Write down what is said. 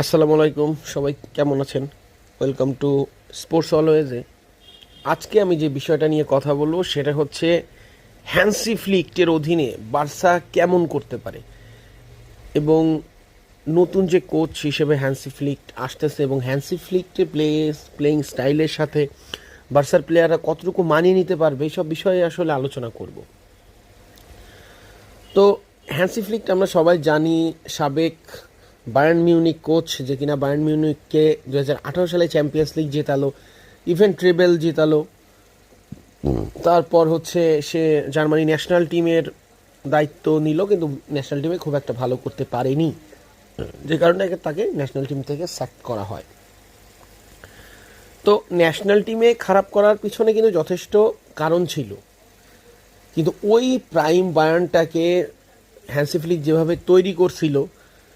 আসসালামু আলাইকুম, সবাই কেমন আছেন? ওয়েলকাম টু স্পোর্টস অলওয়েজে। আজকে আমি যে বিষয়টা নিয়ে কথা বলবো সেটা হচ্ছে হ্যান্সি ফ্লিকের অধীনে বার্সা কেমন করতে পারে, এবং নতুন যে কোচ হিসেবে হ্যান্সি ফ্লিক আসতেছে এবং হ্যান্সি ফ্লিকের প্লেইং স্টাইলের সাথে বার্সার প্লেয়াররা কতটুকু মানিয়ে নিতে পারবে, এইসব বিষয়ে আসলে আলোচনা করব। তো হ্যান্সি ফ্লিক আমরা সবাই জানি, সাবেক বায়ার্ন মিউনিক কোচ, যে কিনা বায়ার্ন মিউনিককে 2018 সালে চ্যাম্পিয়ন্স লিগ জেতালো, ইভেন ট্রেবেল জেতালো। তারপর হচ্ছে সে জার্মানি ন্যাশনাল টিমের দায়িত্ব নিল, কিন্তু ন্যাশনাল টিমে খুব একটা ভালো করতে পারেনি, যে কারণে তাকে ন্যাশনাল টিম থেকে স্যাক করা হয়। তো ন্যাশনাল টিমে খারাপ করার পিছনে কিন্তু যথেষ্ট কারণ ছিল, কিন্তু ওই প্রাইম বায়ার্নটাকে হ্যান্সি ফ্লিক যেভাবে তৈরি করছিল